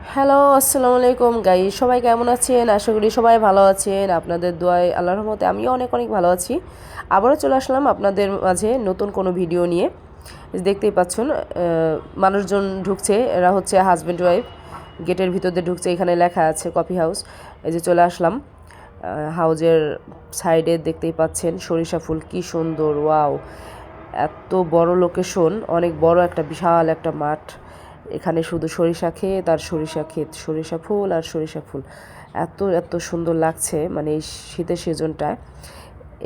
Hello, আসসালামু আলাইকুম guys. সবাই কেমন আছেন? আশা করি সবাই ভালো আছেন। আপনাদের দোয়ায় আল্লাহর রহমতে আমিও অনেক অনেক ভালো আছি। আবারও চলে আসলাম আপনাদের মাঝে নতুন কোনো ভিডিও নিয়ে। দেখতেই পাচ্ছেন মানুষজন ঢুকছে, এরা হচ্ছে হাজব্যান্ড ওয়াইফ। গেটের ভিতর দিয়ে ঢুকছে, এখানে লেখা আছে কফি হাউস। এই যে চলে আসলাম হাউজের সাইডে, দেখতেই পাচ্ছেন সরিষা ফুল কি সুন্দর, ওয়াও! এত বড় লোকেশন, অনেক বড় একটা বিশাল একটা মাঠ। এখানে শুধু সরিষা ক্ষেত আর সরিষা ক্ষেত, সরিষা ফুল আর সরিষা ফুল। এত এত সুন্দর লাগছে, মানে এই শীতের সিজনটায়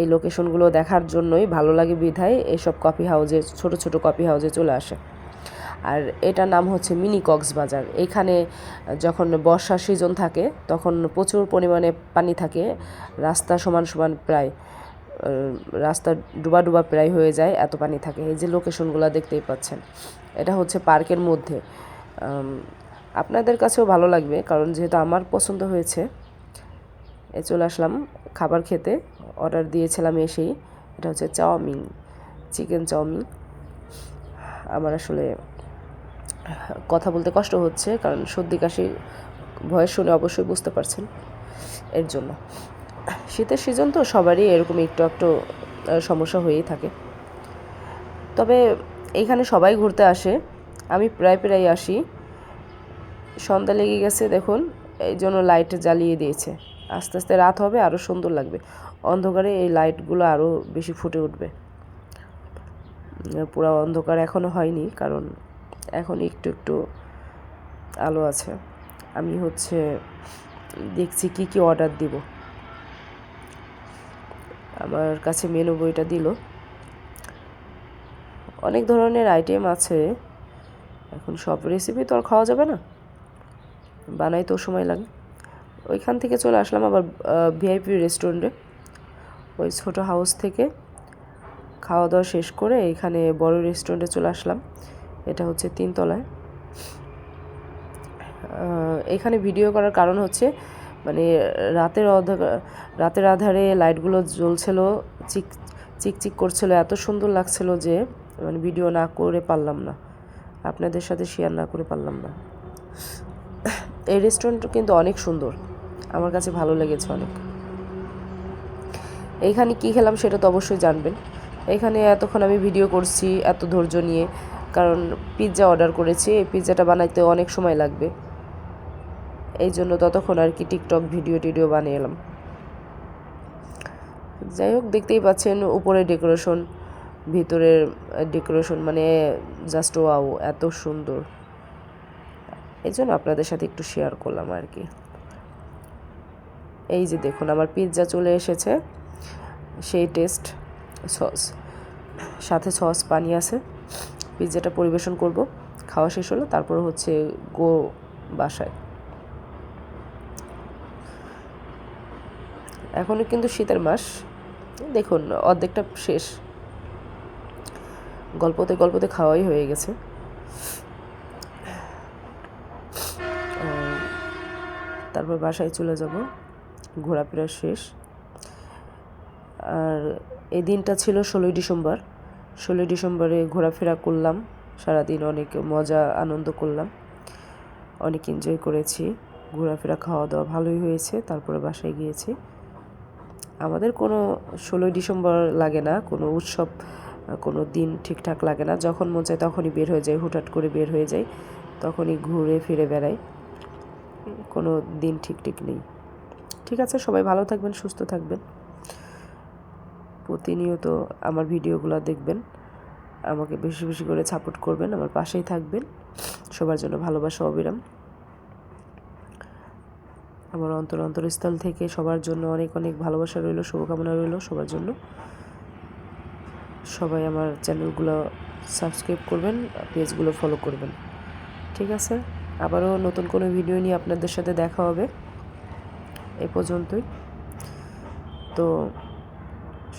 এই লোকেশনগুলো দেখার জন্যই ভালো লাগে বিধায় এসব কফি হাউজে, ছোট ছোট কফি হাউজে চলে আসে। আর এটার নাম হচ্ছে মিনি কক্সবাজার। এইখানে যখন বর্ষার সিজন থাকে তখন প্রচুর পরিমাণে পানি থাকে, রাস্তা সমান সমান প্রায় রাস্তা ডুবা ডুবা প্রায় হয়ে যায়, এত পানি থাকে। এই যে লোকেশনগুলো দেখতেই পাচ্ছেন, এটা হচ্ছে পার্কের মধ্যে। আপনাদের কাছেও ভালো লাগবে, কারণ যেহেতু আমার পছন্দ হয়েছে। চলে আসলাম খাবার খেতে, অর্ডার দিয়েছিলাম এসেই। এটা হচ্ছে চাউমিন, চিকেন চাউমিন। আমার আসলে কথা বলতে কষ্ট হচ্ছে, কারণ সর্দি কাশি ভয়েস শুনে অবশ্যই বুঝতে পারছেন। এর জন্য শীতের সিজন তো সবারই এরকম একটু একটু সমস্যা হয়েই থাকে। তবে এইখানে সবাই ঘুরতে আসে, আমি প্রায় প্রায় আসি। সন্ধ্যা লেগে গেছে দেখুন, এই জন্য লাইট জ্বালিয়ে দিয়েছে। আস্তে আস্তে রাত হবে, আরও সুন্দর লাগবে। অন্ধকারে এই লাইটগুলো আরও বেশি ফুটে উঠবে। পুরো অন্ধকার এখনও হয়নি, কারণ এখন একটু একটু আলো আছে। আমি হচ্ছে দেখছি কি কি অর্ডার দিব। আমার কাছে মেনু বইটা দিল, অনেক ধরনের আইটেম আছে। এখন সব রেসিপি তো আর খাওয়া যাবে না, বানাই তো সময় লাগে। ওইখান থেকে চলে আসলাম আবার ভিআইপি রেস্টুরেন্টে। ওই ছোটো হাউস থেকে খাওয়া দাওয়া শেষ করে এখানে বড় রেস্টুরেন্টে চলে আসলাম। এটা হচ্ছে 3 তলায়। এখানে ভিডিও করার কারণ হচ্ছে, মানে রাতের আধারে লাইটগুলো জ্বলছিল, চিক চিকচিক করছিল, এত সুন্দর লাগছিল যে মানে ভিডিও না করে পারলাম না, আপনাদের সাথে শেয়ার না করে পারলাম না। এই রেস্টুরেন্টটা কিন্তু অনেক সুন্দর, আমার কাছে ভালো লেগেছে অনেক। এইখানে কি খেলাম সেটা তো অবশ্যই জানবেন। এখানে এতক্ষণ আমি ভিডিও করছি এত ধৈর্য নিয়ে, কারণ পিৎজা অর্ডার করেছি। এই পিৎজাটা বানাইতে অনেক সময় লাগবে, এই জন্য ততক্ষণ আর কি টিকটক ভিডিও বানিয়ে এলাম। যাই হোক, দেখতেই পাচ্ছেন উপরে ডেকোরেশন, ভিতরের ডেকোরেশন, মানে জাস্ট ওয়াও, এত সুন্দর। এই জন্য আপনাদের সাথে একটু শেয়ার করলাম আর কি। এই যে দেখুন, আমার পিৎজা চলে এসেছে, সেই টেস্ট। সস সাথে সস পানি আছে। পিৎজাটা পরিবেশন করব, খাওয়া শেষ হলো তারপর হচ্ছে গো বাসায়। এখনও কিন্তু শীতের মাস, দেখুন অর্ধেকটা শেষ, গল্পতে গল্পতে খাওয়াই হয়ে গেছে। তারপর বাসায় চলে যাব, ঘোরাফেরা শেষ। আর এই দিনটা ছিল 16ই ডিসেম্বর। 16ই ডিসেম্বরে ঘোরাফেরা করলাম সারাদিন, অনেক মজা আনন্দ করলাম, অনেক এনজয় করেছি। ঘোরাফেরা খাওয়া দাওয়া ভালোই হয়েছে। তারপরে বাসায় গিয়েছি। আমাদের কোনো 16ই ডিসেম্বর লাগে না, কোনো উৎসব, কোনো দিন ঠিকঠাক লাগে না। যখন মন চায় তখনই বের হয়ে যায়, হুটহাট করে বের হয়ে যাই, তখনই ঘুরে ফিরে বেড়াই। কোনো দিন ঠিক নেই। ঠিক আছে, সবাই ভালো থাকবেন, সুস্থ থাকবেন। প্রতিনিয়ত আমার ভিডিওগুলো দেখবেন, আমাকে বেশি বেশি করে সাপোর্ট করবেন, আমার পাশেই থাকবেন। সবার জন্য ভালোবাসা অবিরাম। আমার অন্তরস্থল থেকে সবার জন্য অনেক অনেক ভালোবাসা রইল, শুভকামনা রইল সবার জন্য। সবাই আমার চ্যানেলগুলো সাবস্ক্রাইব করবেন, পেজগুলো ফলো করবেন। ঠিক আছে, আবারও নতুন কোনো ভিডিও নিয়ে আপনাদের সাথে দেখা হবে। এই পর্যন্তই। তো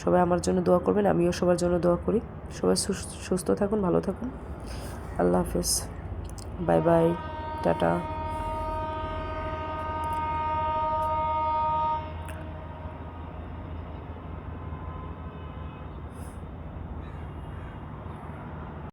সবাই আমার জন্য দোয়া করবেন, আমিও সবার জন্য দোয়া করি। সবাই সুস্থ থাকুন, ভালো থাকুন। আল্লাহ হাফেজ, বাই বাই, টাটা।